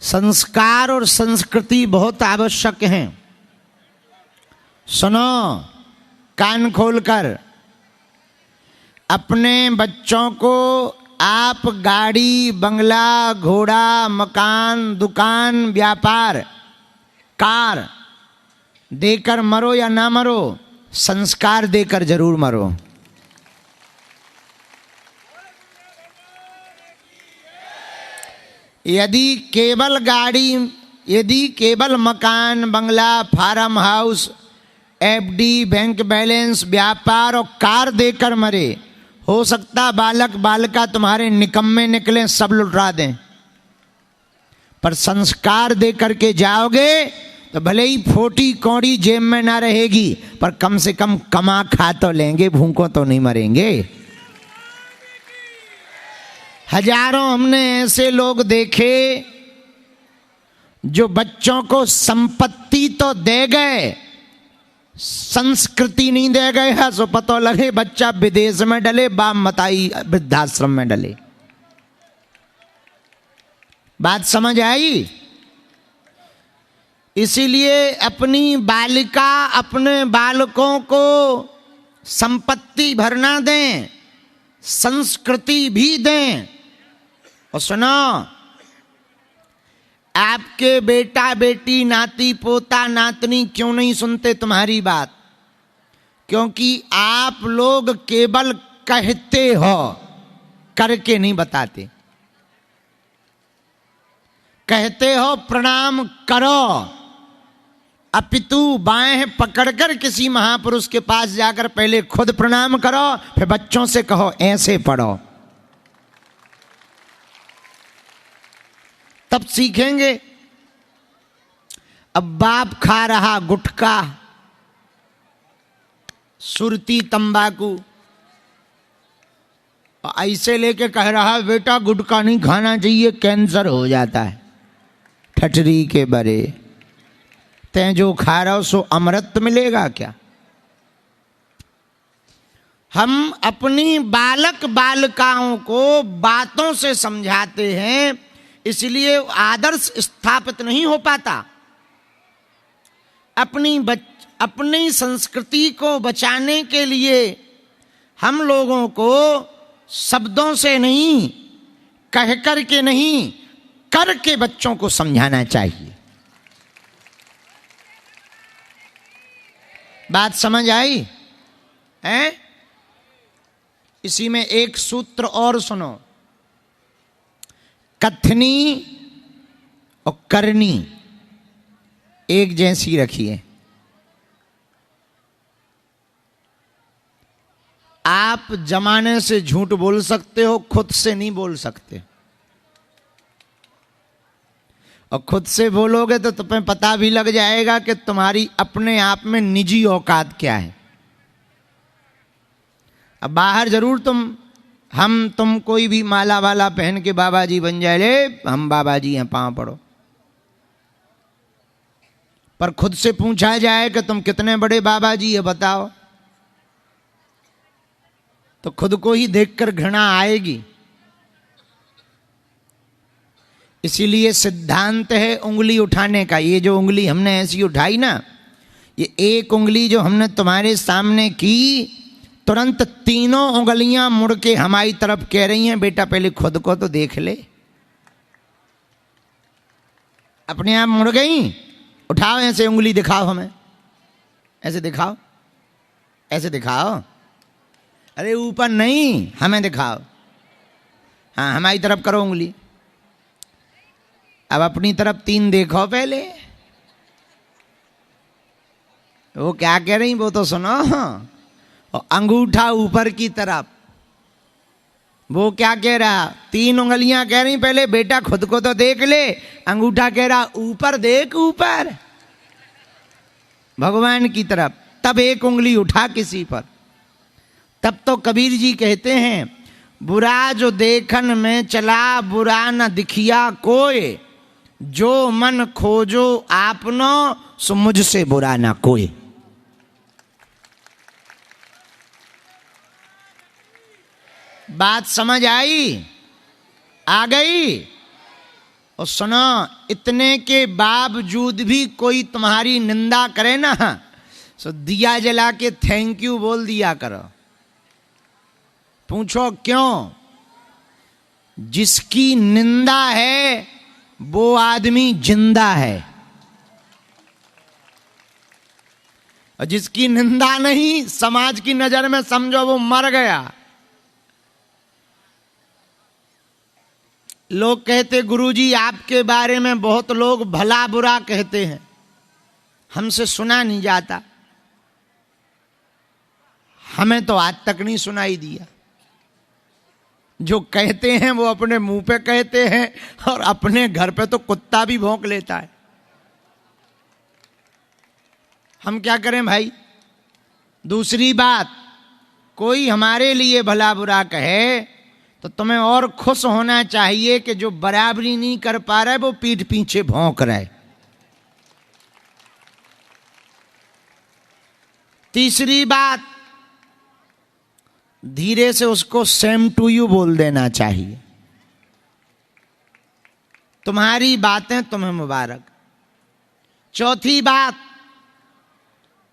संस्कार और संस्कृति बहुत आवश्यक हैं। सुनो कान खोलकर, अपने बच्चों को आप गाड़ी, बंगला, घोड़ा, मकान, दुकान, व्यापार, कार देकर मरो या ना मरो, संस्कार देकर जरूर मरो। यदि केवल गाड़ी, यदि केवल मकान, बंगला, farm house, FD, bank balance, व्यापार और कार देकर मरे, हो सकता बालक बालिका तुम्हारे निकम्मे निकले, सब लुटा दें। पर संस्कार दे करके जाओगे तो भले ही फोटी कौड़ी जेब में ना रहेगी, पर कम से कम कमा खा तो लेंगे, भूखों तो नहीं मरेंगे। हजारों हमने ऐसे लोग देखे जो बच्चों को संपत्ति तो दे गए, संस्कृति नहीं दे गए है। सो पता लगे बच्चा विदेश में डले, बाप मताई वृद्धाश्रम में डले। बात समझ आई? इसीलिए अपनी बालिका, अपने बालकों को संपत्ति भरना दें, संस्कृति भी दें। और सुनो, आपके बेटा बेटी, नाती पोता, नातनी क्यों नहीं सुनते तुम्हारी बात? क्योंकि आप लोग केवल कहते हो, करके नहीं बताते। कहते हो प्रणाम करो, अपितु बाएं पकड़कर किसी महापुरुष के पास जाकर पहले खुद प्रणाम करो, फिर बच्चों से कहो ऐसे पढ़ो, तब सीखेंगे। अब बाप खा रहा गुटखा, सुरती, तंबाकू, ऐसे लेके कह रहा बेटा गुटखा नहीं खाना चाहिए, कैंसर हो जाता है। ठठरी के बरे, तैं जो खा रहा हो सो अमृत मिलेगा क्या? हम अपनी बालक बालिकाओं को बातों से समझाते हैं, इसलिए आदर्श स्थापित नहीं हो पाता। अपनी संस्कृति को बचाने के लिए हम लोगों को शब्दों से नहीं, कह कर के नहीं, करके बच्चों को समझाना चाहिए। बात समझ आई है? इसी में एक सूत्र और सुनो, कथनी और करनी एक जैसी रखिए। आप जमाने से झूठ बोल सकते हो, खुद से नहीं बोल सकते। और खुद से बोलोगे तो तुम्हें पता भी लग जाएगा कि तुम्हारी अपने आप में निजी औकात क्या है। अब बाहर जरूर तुम कोई भी माला वाला पहन के बाबा जी बन जाए, ले हम बाबा जी हैं, पांव पड़ो। पर खुद से पूछा जाए कि तुम कितने बड़े बाबा जी है बताओ, तो खुद को ही देखकर घृणा आएगी। इसीलिए सिद्धांत है उंगली उठाने का। ये जो उंगली हमने ऐसी उठाई ना, ये एक उंगली जो हमने तुम्हारे सामने की, तुरंत तीनों उंगलियां मुड़ के हमारी तरफ कह रही हैं बेटा पहले खुद को तो देख ले। अपने आप मुड़ गई। उठाओ ऐसे उंगली, दिखाओ हमें, ऐसे दिखाओ, ऐसे दिखाओ। अरे ऊपर नहीं, हमें दिखाओ। हाँ हमारी तरफ करो उंगली। अब अपनी तरफ तीन देखो पहले। वो क्या कह रही वो तो सुनो। और अंगूठा ऊपर की तरफ, वो क्या कह रहा? तीन उंगलियां कह रही पहले बेटा खुद को तो देख ले। अंगूठा कह रहा ऊपर देख, ऊपर भगवान की तरफ। तब एक उंगली उठा किसी पर। तब तो कबीर जी कहते हैं, बुरा जो देखन में चला, बुरा न दिखिया कोई, जो मन खोजो आपनो, सो मुझसे बुरा ना कोई। बात समझ आई? आ गई? और सुनो, इतने के बावजूद भी कोई तुम्हारी निंदा करे ना, तो दिया जला के थैंक यू बोल दिया करो। पूछो क्यों? जिसकी निंदा है वो आदमी जिंदा है, और जिसकी निंदा नहीं, समाज की नजर में समझो वो मर गया। लोग कहते गुरुजी आपके बारे में बहुत लोग भला बुरा कहते हैं, हमसे सुना नहीं जाता। हमें तो आज तक नहीं सुनाई दिया। जो कहते हैं वो अपने मुंह पे कहते हैं, और अपने घर पे तो कुत्ता भी भौंक लेता है। हम क्या करें भाई? दूसरी बात, कोई हमारे लिए भला बुरा कहे तो तुम्हें और खुश होना चाहिए कि जो बराबरी नहीं कर पा रहा है वो पीठ पीछे भौंक रहा है। तीसरी बात, धीरे से उसको सेम टू यू बोल देना चाहिए। तुम्हारी बातें तुम्हें मुबारक। चौथी बात,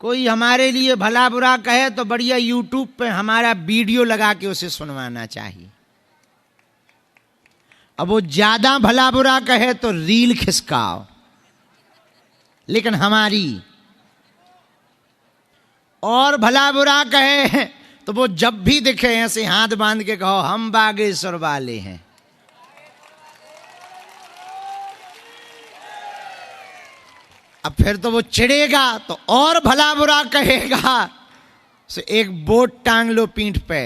कोई हमारे लिए भला बुरा कहे तो बढ़िया यूट्यूब पे हमारा वीडियो लगा के उसे सुनवाना चाहिए। अब वो ज्यादा भला बुरा कहे तो रील खिसकाओ, लेकिन हमारी और भला बुरा कहे तो वो जब भी दिखे ऐसे हाथ बांध के कहो हम बागेश्वर वाले हैं। अब फिर तो वो चिढ़ेगा तो और भला बुरा कहेगा। तो एक बोट टांग लो पीठ पे,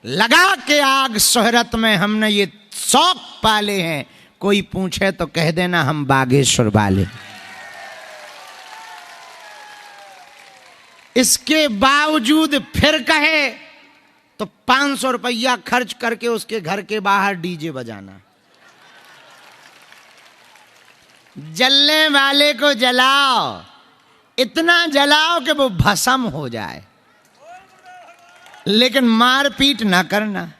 लगा के आग शोहरत में हमने ये शौक पाले हैं। कोई पूछे तो कह देना हम बागेश्वर वाले। इसके बावजूद फिर कहे तो 500 रुपया खर्च करके उसके घर के बाहर डीजे बजाना। जलने वाले को जलाओ, इतना जलाओ कि वो भस्म हो जाए, लेकिन मारपीट ना करना,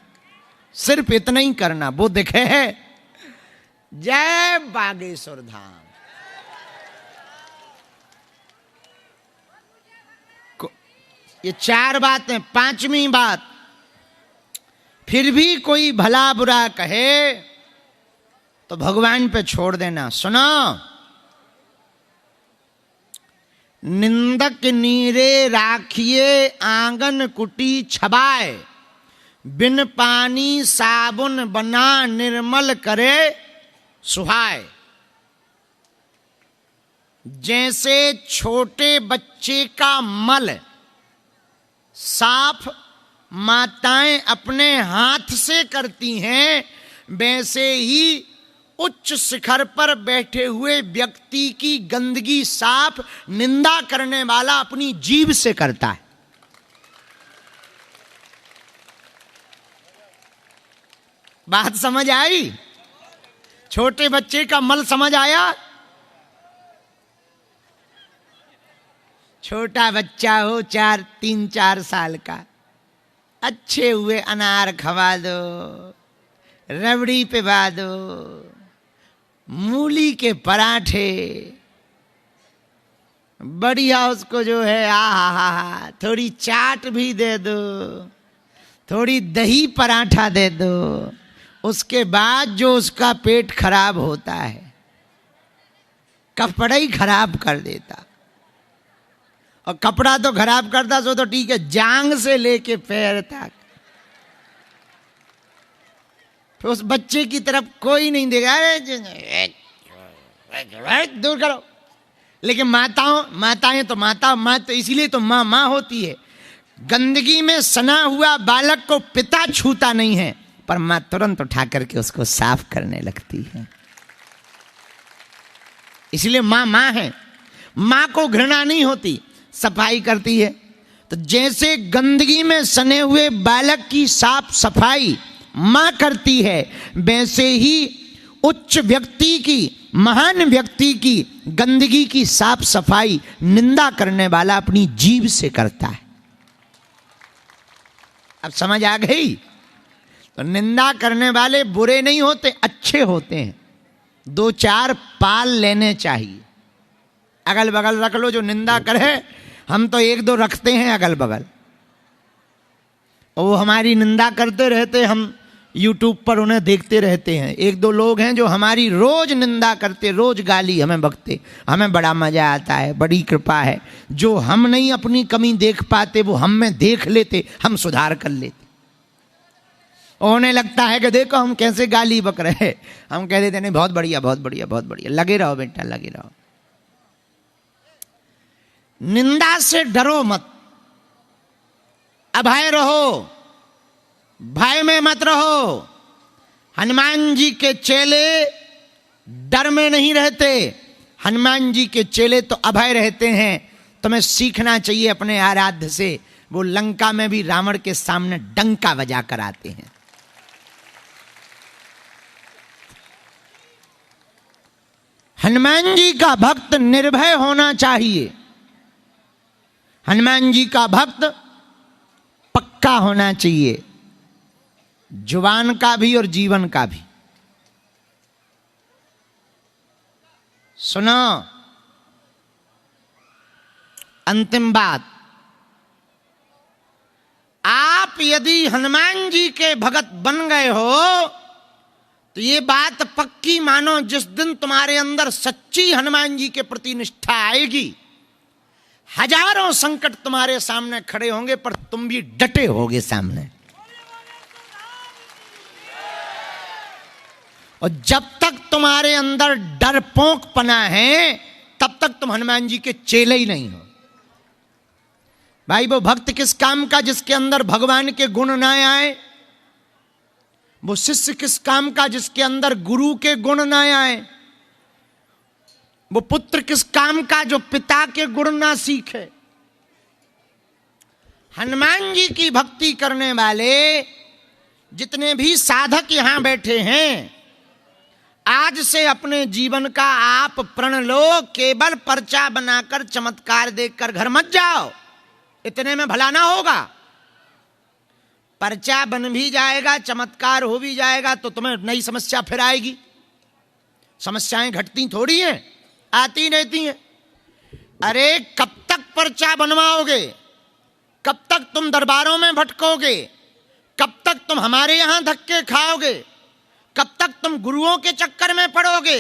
सिर्फ इतना ही करना। वो दिखे है जय बागेश्वर धाम। ये 4 बातें। 5वीं बात, फिर भी कोई भला बुरा कहे तो भगवान पे छोड़ देना। सुनो, निंदक नीरे राखिए आंगन कुटी छबाए, बिन पानी साबुन बना निर्मल करे सुहाए। जैसे छोटे बच्चे का मल साफ माताएं अपने हाथ से करती हैं, वैसे ही उच्च शिखर पर बैठे हुए व्यक्ति की गंदगी साफ निंदा करने वाला अपनी जीभ से करता है। बात समझ आई? छोटे बच्चे का मल समझ आया? छोटा बच्चा हो 3-4 साल का, अच्छे हुए अनार खवा दो, रबड़ी पिला दो, मूली के पराठे, बढ़िया उसको जो है आहा, थोड़ी चाट भी दे दो, थोड़ी दही पराठा दे दो। उसके बाद जो उसका पेट खराब होता है, कपड़ा ही खराब कर देता। और कपड़ा तो खराब करता सो तो ठीक है, जांग से लेके पैर तक फिर उस बच्चे की तरफ कोई नहीं देगा, दूर करो। लेकिन माताएं तो माँ तो इसीलिए तो माँ होती है। गंदगी में सना हुआ बालक को पिता छूता नहीं है, पर माँ तुरंत उठा करके उसको साफ करने लगती है। इसलिए माँ है, माँ को घृणा नहीं होती, सफाई करती है। तो जैसे गंदगी में सने हुए बालक की साफ सफाई माँ करती है, वैसे ही उच्च व्यक्ति की, महान व्यक्ति की गंदगी की साफ सफाई निंदा करने वाला अपनी जीभ से करता है। अब समझ आ गई? तो निंदा करने वाले बुरे नहीं होते, अच्छे होते हैं। दो चार पाल लेने चाहिए। अगल बगल रख लो, जो निंदा करे, हम तो एक दो रखते हैं अगल बगल, वो हमारी निंदा करते रहते, हम यूट्यूब पर उन्हें देखते रहते हैं। एक दो लोग हैं जो हमारी रोज निंदा करते, रोज गाली हमें बकते, हमें बड़ा मजा आता है, बड़ी कृपा है। जो हम नहीं अपनी कमी देख पाते वो हम में देख लेते, हम सुधार कर लेते। उन्हें लगता है कि देखो हम कैसे गाली बक रहे, हम कह देते नहीं बहुत बढ़िया बहुत बढ़िया बहुत बढ़िया, लगे रहो बेटा लगे रहो। निंदा से डरो मत, अभय रहो, भय में मत रहो। हनुमान जी के चेले डर में नहीं रहते, हनुमान जी के चेले तो अभय रहते हैं। तुम्हें सीखना चाहिए अपने आराध्य से। वो लंका में भी रावण के सामने डंका बजा कर आते हैं। हनुमान जी का भक्त निर्भय होना चाहिए, हनुमान जी का भक्त पक्का होना चाहिए, जुबान का भी और जीवन का भी। सुनो, अंतिम बात, आप यदि हनुमान जी के भगत बन गए हो तो ये बात पक्की मानो, जिस दिन तुम्हारे अंदर सच्ची हनुमान जी के प्रति निष्ठा आएगी, हजारों संकट तुम्हारे सामने खड़े होंगे पर तुम भी डटे होगे सामने। और जब तक तुम्हारे अंदर डरपोंकपना है तब तक तुम हनुमान जी के चेले ही नहीं हो। भाई वो भक्त किस काम का जिसके अंदर भगवान के गुण ना आए? वो शिष्य किस काम का जिसके अंदर गुरु के गुण ना आए? वो पुत्र किस काम का जो पिता के गुण ना सीखे? हनुमान जी की भक्ति करने वाले जितने भी साधक यहां बैठे हैं, आज से अपने जीवन का आप प्रण लो, केवल पर्चा बनाकर चमत्कार देखकर घर मत जाओ, इतने में भला ना होगा। पर्चा बन भी जाएगा, चमत्कार हो भी जाएगा तो तुम्हें नई समस्या फिर आएगी। समस्याएं घटती थोड़ी हैं, आती रहती हैं। अरे कब तक पर्चा बनवाओगे? कब तक तुम दरबारों में भटकोगे? कब तक तुम हमारे यहां धक्के खाओगे? कब तक तुम गुरुओं के चक्कर में पड़ोगे?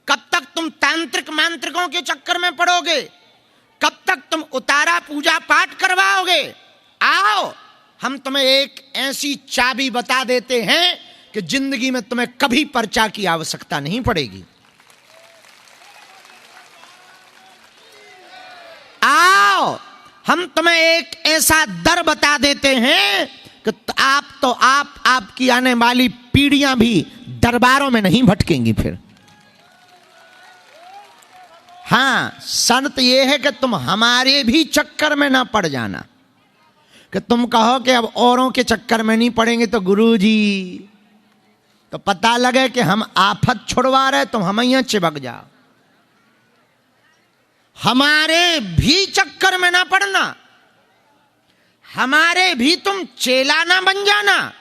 कब तक तुम तांत्रिक मांत्रिकों के चक्कर में पड़ोगे? कब तक तुम उतारा पूजा पाठ करवाओगे? आओ, हम तुम्हें एक ऐसी चाबी बता देते हैं कि जिंदगी में तुम्हें कभी पर्चा की आवश्यकता नहीं पड़ेगी। आओ, हम तुम्हें एक ऐसा दर बता देते हैं कि आपकी आने वाली पीढ़ियां भी दरबारों में नहीं भटकेंगी फिर। हां, शर्त यह है कि तुम हमारे भी चक्कर में ना पड़ जाना, कि तुम कहो कि अब औरों के चक्कर में नहीं पड़ेंगे तो गुरुजी, तो पता लगे कि हम आफत छुड़वा रहे तुम हम यहां चिपक जाओ। हमारे भी चक्कर में ना पड़ना, हमारे भी तुम चेला ना बन जाना,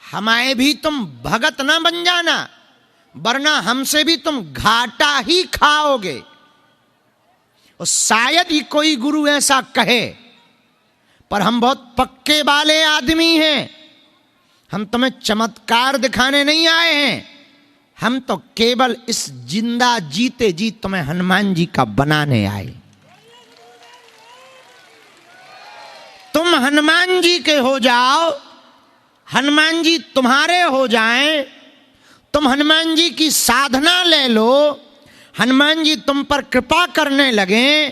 हमारे भी तुम भगत ना बन जाना, वरना हमसे भी तुम घाटा ही खाओगे। और शायद ही कोई गुरु ऐसा कहे, पर हम बहुत पक्के वाले आदमी हैं। हम तुम्हें चमत्कार दिखाने नहीं आए हैं, हम तो केवल इस जिंदा जीते जी तुम्हें हनुमान जी का बनाने आए। तुम हनुमान जी के हो जाओ, हनुमान जी तुम्हारे हो जाएं, तुम हनुमान जी की साधना ले लो, हनुमान जी तुम पर कृपा करने लगे,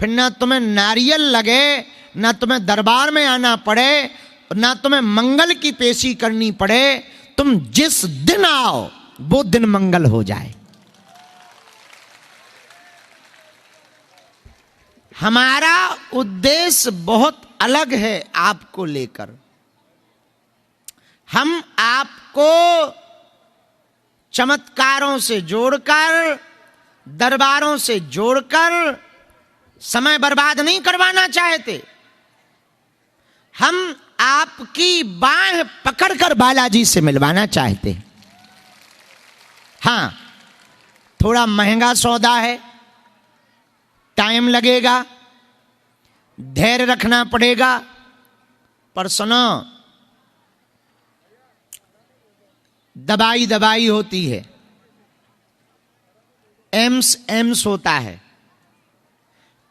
फिर ना तुम्हें नारियल लगे, ना तुम्हें दरबार में आना पड़े, ना तुम्हें मंगल की पेशी करनी पड़े। तुम जिस दिन आओ वो दिन मंगल हो जाए। हमारा उद्देश्य बहुत अलग है आपको लेकर। हम आपको चमत्कारों से जोड़कर, दरबारों से जोड़कर समय बर्बाद नहीं करवाना चाहते। हम आपकी बाह पकड़कर बालाजी से मिलवाना चाहते हैं। हाँ, थोड़ा महंगा सौदा है, टाइम लगेगा, धैर्य रखना पड़ेगा, पर सुनो, दवाई दवाई होती है, एम्स एम्स होता है।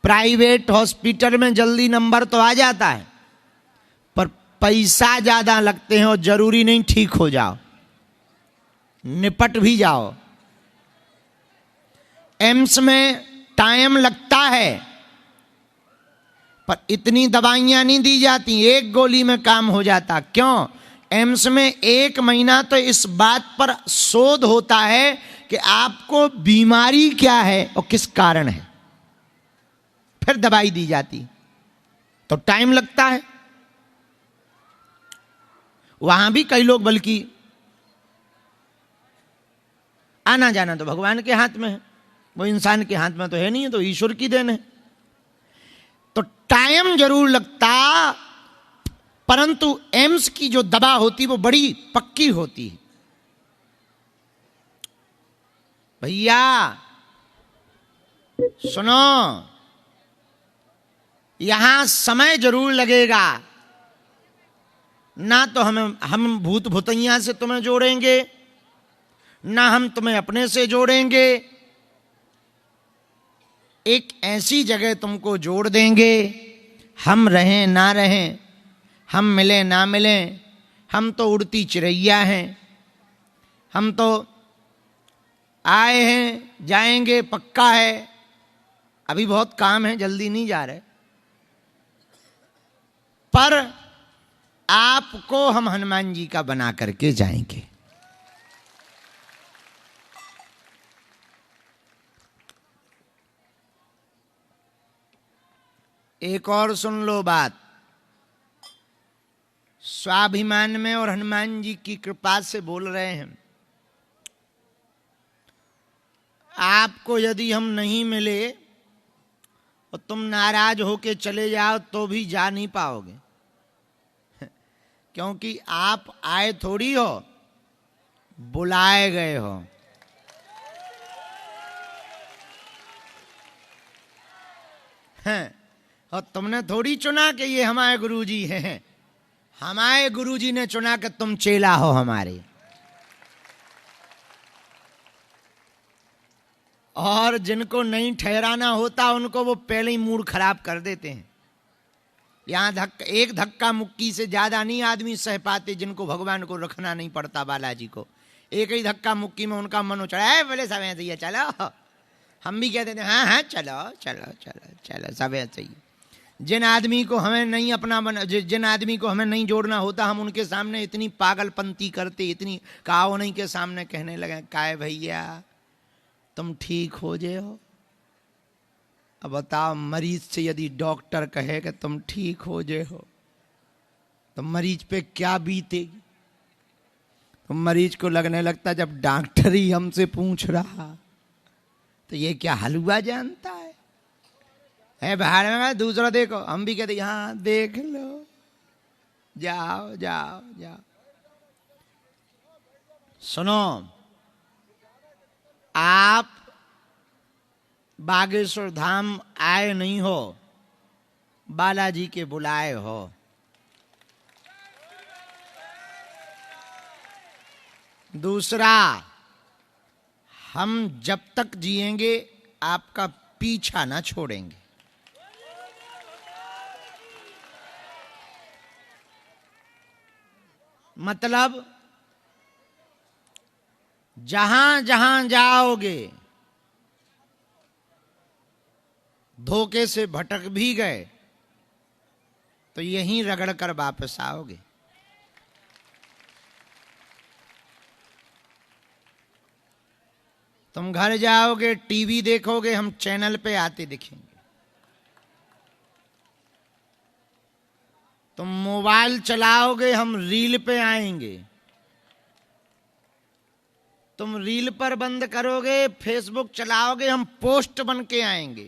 प्राइवेट हॉस्पिटल में जल्दी नंबर तो आ जाता है, पर पैसा ज्यादा लगते हैं और जरूरी नहीं ठीक हो जाओ, निपट भी जाओ। एम्स में टाइम लगता है, पर इतनी दवाइयां नहीं दी जाती, एक गोली में काम हो जाता। क्यों? एम्स में 1 महीना तो इस बात पर शोध होता है कि आपको बीमारी क्या है और किस कारण है, फिर दवाई दी जाती, तो टाइम लगता है। वहां भी कई लोग, बल्कि आना जाना तो भगवान के हाथ में है, वो इंसान के हाथ में तो है नहीं, है तो ईश्वर की देन है। तो टाइम जरूर लगता, परंतु एम्स की जो दवा होती वो बड़ी पक्की होती है। भैया सुनो, यहां समय जरूर लगेगा, ना तो हम भूत भूतैया से तुम्हें जोड़ेंगे, ना हम तुम्हें अपने से जोड़ेंगे। एक ऐसी जगह तुमको जोड़ देंगे, हम रहें ना रहें, हम मिलें ना मिलें, हम तो उड़ती चिड़ैया हैं, हम तो आए हैं जाएंगे पक्का है, अभी बहुत काम है, जल्दी नहीं जा रहे, पर आपको हम हनुमान जी का बना करके जाएंगे। एक और सुन लो बात, स्वाभिमान में और हनुमान जी की कृपा से बोल रहे हैं। आपको यदि हम नहीं मिले और तुम नाराज होके चले जाओ तो भी जा नहीं पाओगे, क्योंकि आप आए थोड़ी हो, बुलाए गए हो। हैं, और तुमने थोड़ी चुना कि ये हमारे गुरुजी हैं, हमारे गुरुजी ने चुना कि तुम चेला हो हमारे। और जिनको नहीं ठहराना होता उनको वो पहले ही मूड खराब कर देते हैं। यहां एक धक्का मुक्की से ज्यादा नहीं आदमी सह पाते जिनको भगवान को रखना नहीं पड़ता, बालाजी को। एक ही धक्का मुक्की में उनका मन चढ़ा है, बोले सब ऐसे ही चलो। हम भी कहते थे हाँ हाँ चलो चलो चलो चलो, सब ऐसे ही। जिन आदमी को हमें नहीं अपना जिन आदमी को हमें नहीं जोड़ना होता, हम उनके सामने इतनी पागलपंती करते, इतनी काओ नहीं के सामने कहने लगे, काय भैया तुम ठीक हो जाए हो। अब बताओ, मरीज से यदि डॉक्टर कहे कि तुम ठीक हो जाए हो तो मरीज पे क्या बीतेगी। तो मरीज को लगने लगता जब डॉक्टर ही हमसे पूछ रहा तो ये क्या हलवा जानता है बाहर में, दूसरा देखो। हम भी कहते हाँ देख लो, जाओ जाओ जाओ। सुनो, आप बागेश्वर धाम आए नहीं हो, बालाजी के बुलाए हो। दूसरा, हम जब तक जिएंगे आपका पीछा ना छोड़ेंगे। मतलब जहां जहां जाओगे, धोखे से भटक भी गए तो यहीं रगड़ कर वापस आओगे। तुम घर जाओगे, टीवी देखोगे, हम चैनल पे आते दिखेंगे। तुम मोबाइल चलाओगे, हम रील पे आएंगे। तुम रील पर बंद करोगे, फेसबुक चलाओगे, हम पोस्ट बन के आएंगे।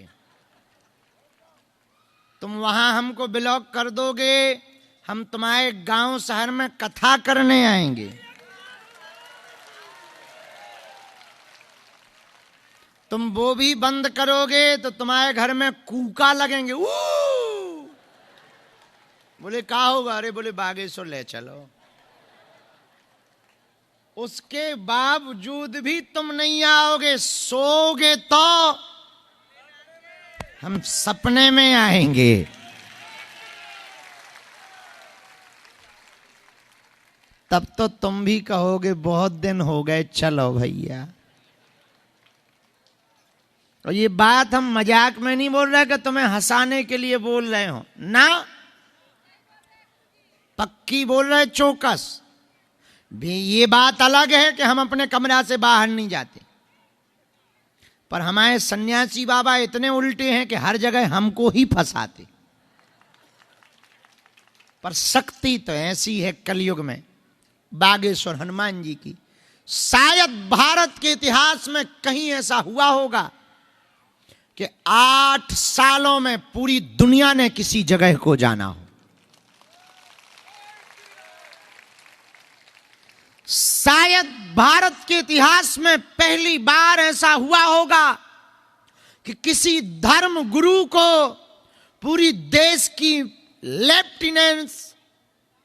तुम वहां हमको ब्लॉक कर दोगे, हम तुम्हारे गांव शहर में कथा करने आएंगे। तुम वो भी बंद करोगे तो तुम्हारे घर में कूका लगेंगे। बोले कहा होगा? अरे बोले बागेश्वर ले चलो। उसके बावजूद भी तुम नहीं आओगे, सोओगे तो हम सपने में आएंगे। तब तो तुम भी कहोगे बहुत दिन हो गए, चलो भैया। और ये बात हम मजाक में नहीं बोल रहे कि तुम्हें हंसाने के लिए बोल रहे हो ना, पक्की बोल रहे, चौकस भी। ये बात अलग है कि हम अपने कमरा से बाहर नहीं जाते, पर हमारे सन्यासी बाबा इतने उल्टे हैं कि हर जगह हमको ही फंसाते। पर शक्ति तो ऐसी है कलयुग में बागेश्वर हनुमान जी की। शायद भारत के इतिहास में कहीं ऐसा हुआ होगा कि 8 सालों में पूरी दुनिया ने किसी जगह को जाना हो। शायद भारत के इतिहास में पहली बार ऐसा हुआ होगा कि किसी धर्म गुरु को पूरी देश की लेफ्टिनेंट्स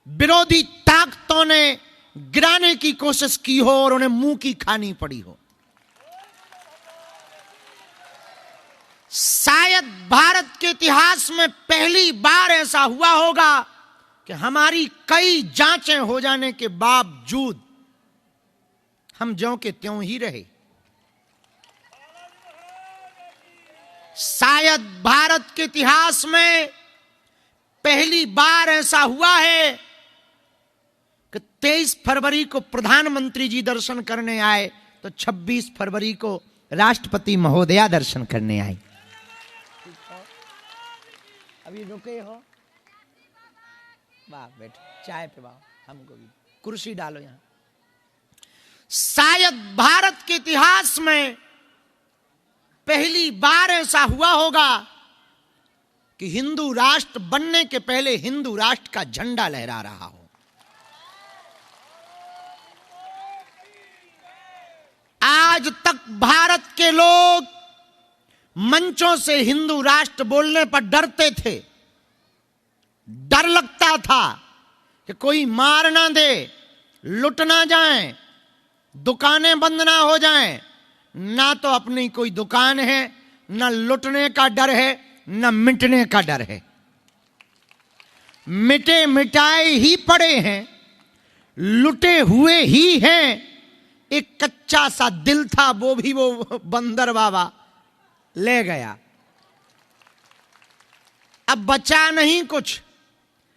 विरोधी ताकतों ने गिराने की कोशिश की हो और उन्हें मुंह की खानी पड़ी हो। शायद भारत के इतिहास में पहली बार ऐसा हुआ होगा कि हमारी कई जांचें हो जाने के बावजूद हम ज्यों के त्यों ही रहे। शायद भारत के इतिहास में पहली बार ऐसा हुआ है कि 23 फरवरी को प्रधानमंत्री जी दर्शन करने आए तो 26 फरवरी को राष्ट्रपति महोदया दर्शन करने आई। अभी रुके हो? वाह बैठो, चाय पिलाओ हमको भी, कुर्सी डालो यहां। शायद भारत के इतिहास में पहली बार ऐसा हुआ होगा कि हिंदू राष्ट्र बनने के पहले हिंदू राष्ट्र का झंडा लहरा रहा हो। आज तक भारत के लोग मंचों से हिंदू राष्ट्र बोलने पर डरते थे। डर लगता था कि कोई मार ना दे, लुट ना जाए, दुकानें बंद ना हो जाएं। ना तो अपनी कोई दुकान है, ना लुटने का डर है, ना मिटने का डर है। मिटे मिटाए ही पड़े हैं, लुटे हुए ही हैं। एक कच्चा सा दिल था, वो भी वो बंदर बाबा ले गया। अब बचा नहीं कुछ।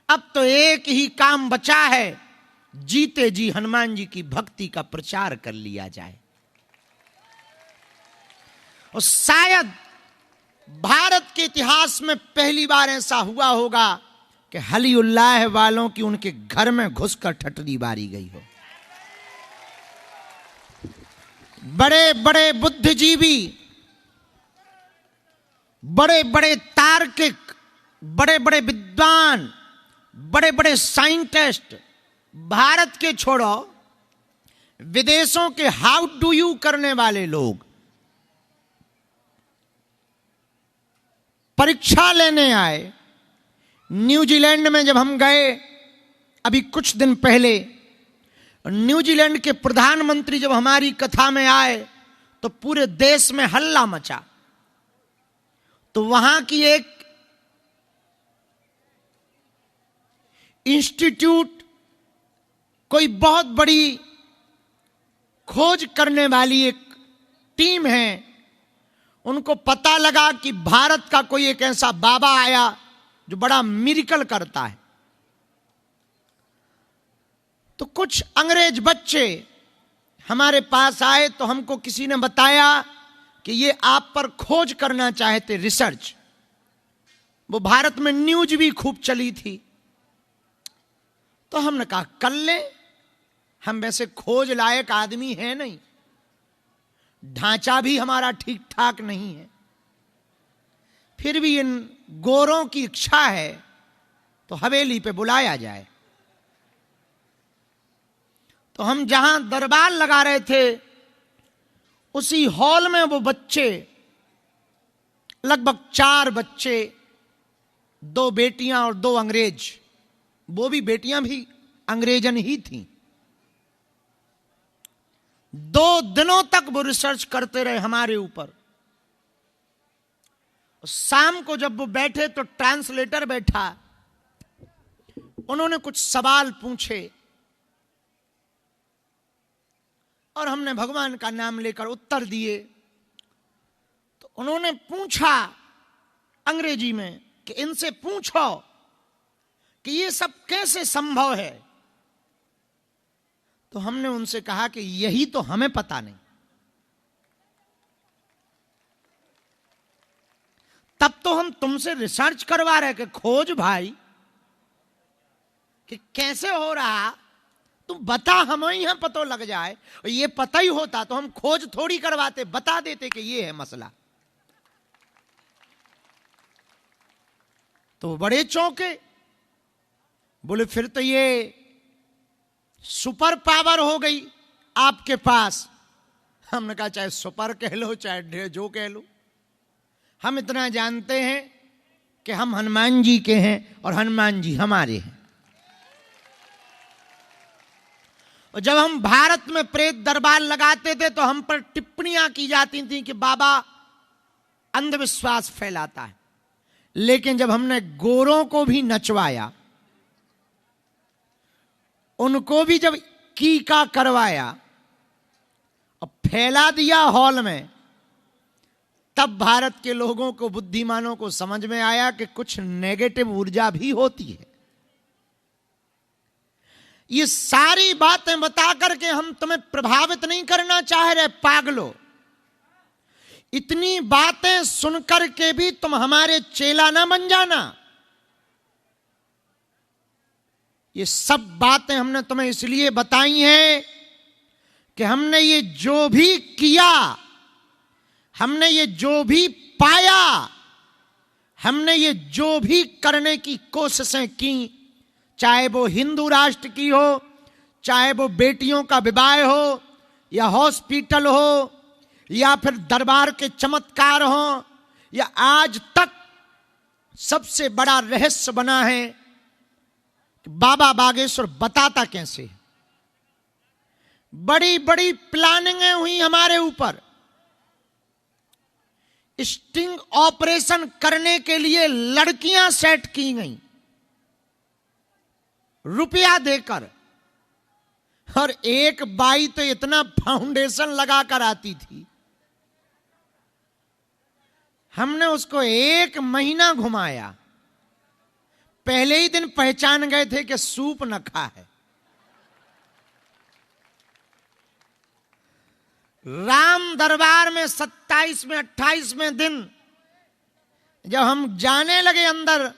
अब तो एक ही काम बचा है, जीते जी हनुमान जी की भक्ति का प्रचार कर लिया जाए। और शायद भारत के इतिहास में पहली बार ऐसा हुआ होगा कि हलीउल्लाह वालों की उनके घर में घुसकर ठटरी बारी गई हो। बड़े बड़े बुद्धिजीवी, बड़े बड़े तार्किक, बड़े बड़े विद्वान, बड़े बड़े साइंटिस्ट, भारत के छोड़ो विदेशों के हाउ डू यू करने वाले लोग परीक्षा लेने आए। न्यूजीलैंड में जब हम गए अभी कुछ दिन पहले, न्यूजीलैंड के प्रधानमंत्री जब हमारी कथा में आए तो पूरे देश में हल्ला मचा। तो वहां की एक इंस्टीट्यूट, कोई बहुत बड़ी खोज करने वाली एक टीम है, उनको पता लगा कि भारत का कोई एक ऐसा बाबा आया जो बड़ा मिरेकल करता है। तो कुछ अंग्रेज बच्चे हमारे पास आए तो हमको किसी ने बताया कि ये आप पर खोज करना चाहते, रिसर्च। वो भारत में न्यूज भी खूब चली थी। तो हमने कहा कर ले, हम वैसे खोज लायक आदमी हैं नहीं, ढांचा भी हमारा ठीक ठाक नहीं है, फिर भी इन गोरों की इच्छा है तो हवेली पे बुलाया जाए। तो हम जहां दरबार लगा रहे थे उसी हॉल में वो बच्चे, लगभग 4 बच्चे, 2 बेटियां और 2 अंग्रेज, वो भी बेटियां भी अंग्रेजन ही थीं। 2 दिनों तक वो रिसर्च करते रहे हमारे ऊपर। शाम को जब वो बैठे तो ट्रांसलेटर बैठा, उन्होंने कुछ सवाल पूछे और हमने भगवान का नाम लेकर उत्तर दिए। तो उन्होंने पूछा अंग्रेजी में कि इनसे पूछो कि ये सब कैसे संभव है। तो हमने उनसे कहा कि यही तो हमें पता नहीं। तब तो हम तुमसे रिसर्च करवा रहे कि खोज भाई कि कैसे हो रहा, तुम बता, हमें यहां पता लग जाए। और ये पता ही होता तो हम खोज थोड़ी करवाते, बता देते कि ये है मसला। तो बड़े चौंके, बोले फिर तो ये सुपर पावर हो गई आपके पास। हमने कहा चाहे सुपर कह लो चाहे जो कह लो, हम इतना जानते हैं कि हम हनुमान जी के हैं और हनुमान जी हमारे हैं। और जब हम भारत में प्रेत दरबार लगाते थे तो हम पर टिप्पणियां की जाती थी कि बाबा अंधविश्वास फैलाता है। लेकिन जब हमने गोरों को भी नचवाया, उनको भी जब कीका करवाया और फैला दिया हॉल में, तब भारत के लोगों को, बुद्धिमानों को समझ में आया कि कुछ नेगेटिव ऊर्जा भी होती है। ये सारी बातें बता करके हम तुम्हें प्रभावित नहीं करना चाह रहे पागलों। इतनी बातें सुनकर के भी तुम हमारे चेला ना बन जाना। ये सब बातें हमने तुम्हें इसलिए बताई हैं कि हमने ये जो भी किया, हमने ये जो भी पाया, हमने ये जो भी करने की कोशिशें की, चाहे वो हिंदू राष्ट्र की हो, चाहे वो बेटियों का विवाह हो, या हॉस्पिटल हो, या फिर दरबार के चमत्कार हो, या आज तक सबसे बड़ा रहस्य बना है कि बाबा बागेश्वर बताता कैसे। बड़ी बड़ी प्लानिंगें हुई हमारे ऊपर। स्टिंग ऑपरेशन करने के लिए लड़कियां सेट की गई रुपया देकर, और एक बाई तो इतना फाउंडेशन लगाकर आती थी, हमने उसको 1 महीना घुमाया। पहले ही दिन पहचान गए थे कि सूप न खा है। राम दरबार में 27वें 28वें दिन जब हम जाने लगे अंदर,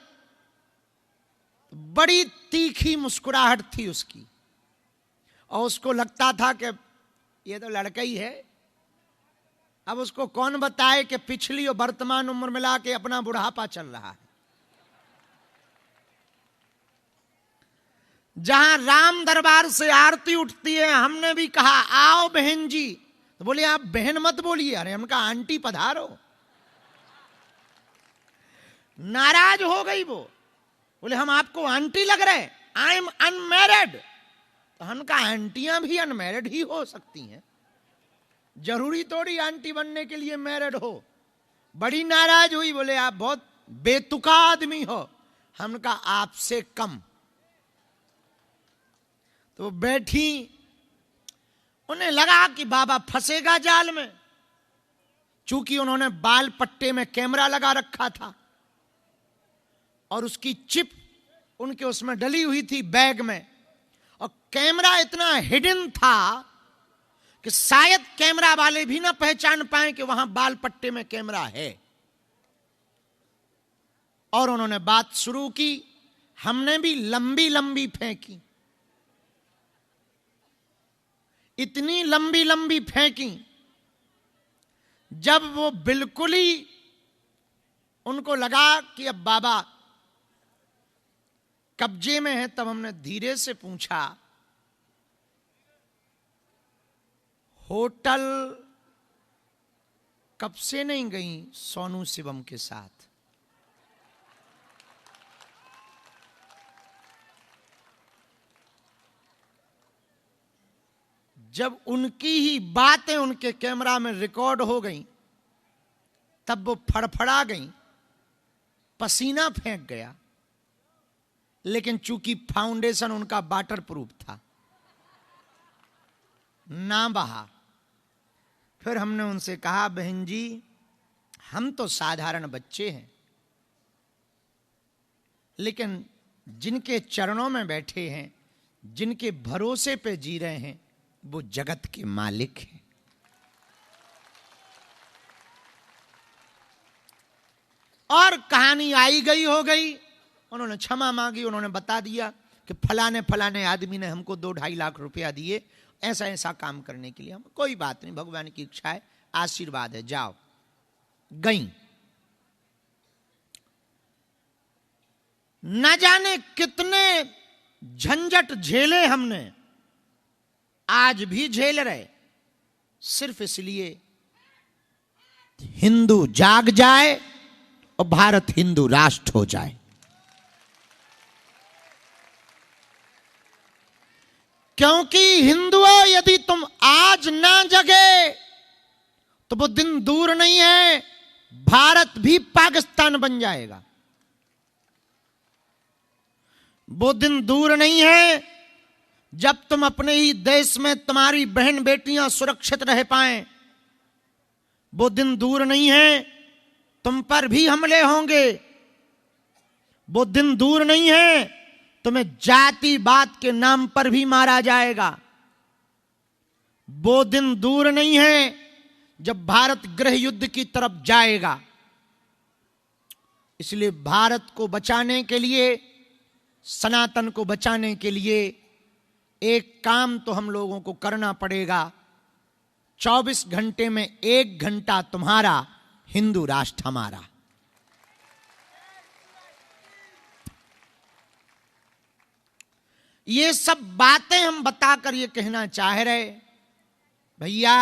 बड़ी तीखी मुस्कुराहट थी उसकी, और उसको लगता था कि ये तो लड़का ही है। अब उसको कौन बताए कि पिछली और वर्तमान उम्र मिला के अपना बुढ़ापा चल रहा है। जहां राम दरबार से आरती उठती है, हमने भी कहा आओ बहन जी, तो बोले आप बहन मत बोलिए। अरे हम कहा आंटी पधारो। नाराज हो गई वो, बोले हम आपको आंटी लग रहे, आई एम अनमैरिड। तो हम कहा आंटियां भी अनमैरिड ही हो सकती हैं, जरूरी थोड़ी आंटी बनने के लिए मैरिड हो। बड़ी नाराज हुई, बोले आप बहुत बेतुका आदमी हो। हम कहा आपसे कम। तो बैठी, उन्हें लगा कि बाबा फंसेगा जाल में, चूंकि उन्होंने बाल पट्टे में कैमरा लगा रखा था और उसकी चिप उनके उसमें डली हुई थी बैग में, और कैमरा इतना हिडन था कि शायद कैमरा वाले भी ना पहचान पाए कि वहां बाल पट्टे में कैमरा है। और उन्होंने बात शुरू की। हमने भी लंबी लंबी फेंकी, इतनी लंबी लंबी फेंकी, जब वो बिल्कुल ही उनको लगा कि अब बाबा कब्जे में है, तब हमने धीरे से पूछा होटल कब से नहीं गई सोनू शिवम के साथ? जब उनकी ही बातें उनके कैमरा में रिकॉर्ड हो गई तब वो फड़फड़ा गई, पसीना फेंक गया, लेकिन चूंकि फाउंडेशन उनका वाटर प्रूफ था, ना बहा। फिर हमने उनसे कहा, बहन जी हम तो साधारण बच्चे हैं, लेकिन जिनके चरणों में बैठे हैं, जिनके भरोसे पे जी रहे हैं, वो जगत के मालिक हैं। और कहानी आई गई हो गई। उन्होंने क्षमा मांगी, उन्होंने बता दिया कि फलाने फलाने आदमी ने हमको 2-2.5 लाख रुपया दिए ऐसा ऐसा काम करने के लिए। हम कोई बात नहीं, भगवान की इच्छा है, आशीर्वाद है, जाओ। गई। न जाने कितने झंझट झेले हमने, आज भी झेल रहे, सिर्फ इसलिए हिंदू जाग जाए और भारत हिंदू राष्ट्र हो जाए। क्योंकि हिंदुओं, यदि तुम आज ना जगे तो वो दिन दूर नहीं है, भारत भी पाकिस्तान बन जाएगा। वो दिन दूर नहीं है जब तुम अपने ही देश में तुम्हारी बहन बेटियां सुरक्षित रह पाएं। वो दिन दूर नहीं है, तुम पर भी हमले होंगे। वो दिन दूर नहीं है, तुम्हें जातिवाद के नाम पर भी मारा जाएगा। वो दिन दूर नहीं है जब भारत गृह युद्ध की तरफ जाएगा। इसलिए भारत को बचाने के लिए, सनातन को बचाने के लिए एक काम तो हम लोगों को करना पड़ेगा। 24 घंटे में 1 घंटा तुम्हारा, हिंदू राष्ट्र हमारा। ये सब बातें हम बताकर ये कहना चाह रहे, भैया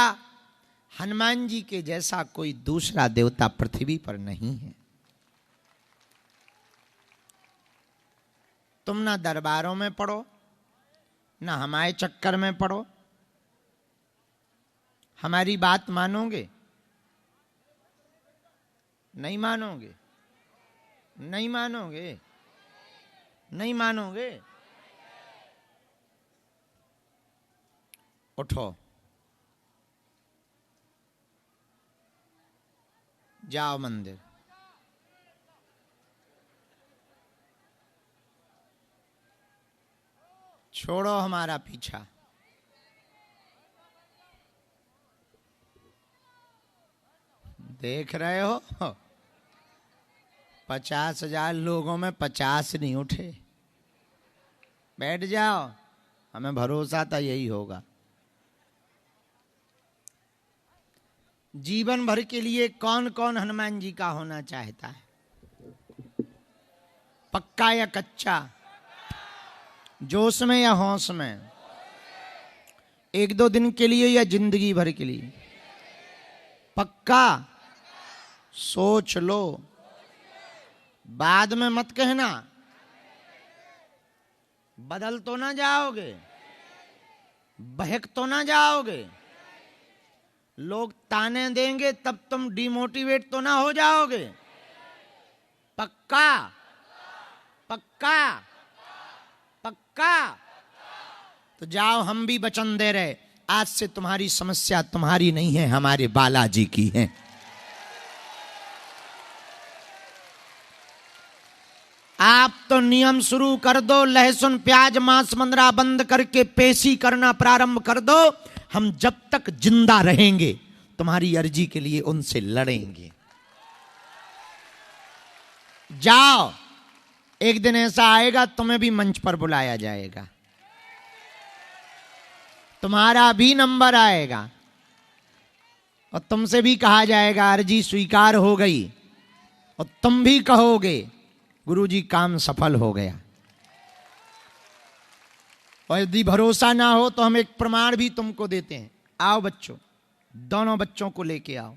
हनुमान जी के जैसा कोई दूसरा देवता पृथ्वी पर नहीं है। तुम ना दरबारों में पढ़ो, ना हमारे चक्कर में पढ़ो। हमारी बात मानोगे? नहीं मानोगे? नहीं मानोगे? नहीं मानोगे? उठो, जाओ मंदिर। छोड़ो हमारा पीछा। देख रहे हो 50,000 लोगों में 50 नहीं उठे। बैठ जाओ, हमें भरोसा था यही होगा। जीवन भर के लिए कौन कौन हनुमान जी का होना चाहता है? पक्का या कच्चा? जोश में या होश में? 1-2 दिन के लिए या जिंदगी भर के लिए? पक्का? सोच लो, बाद में मत कहना। बदल तो ना जाओगे? बहक तो ना जाओगे? लोग ताने देंगे तब तुम डिमोटिवेट तो ना हो जाओगे? पक्का? पक्का? पक्का? तो जाओ, हम भी वचन दे रहे, आज से तुम्हारी समस्या तुम्हारी नहीं है, हमारे बालाजी की है। आप तो नियम शुरू कर दो, लहसुन प्याज मांस मंदरा बंद करके पेशी करना प्रारंभ कर दो। हम जब तक जिंदा रहेंगे तुम्हारी अर्जी के लिए उनसे लड़ेंगे। जाओ, एक दिन ऐसा आएगा तुम्हें भी मंच पर बुलाया जाएगा, तुम्हारा भी नंबर आएगा और तुमसे भी कहा जाएगा अर्जी स्वीकार हो गई, और तुम भी कहोगे गुरुजी काम सफल हो गया। और यदि भरोसा ना हो तो हम एक प्रमाण भी तुमको देते हैं। आओ बच्चों, दोनों बच्चों को लेके आओ।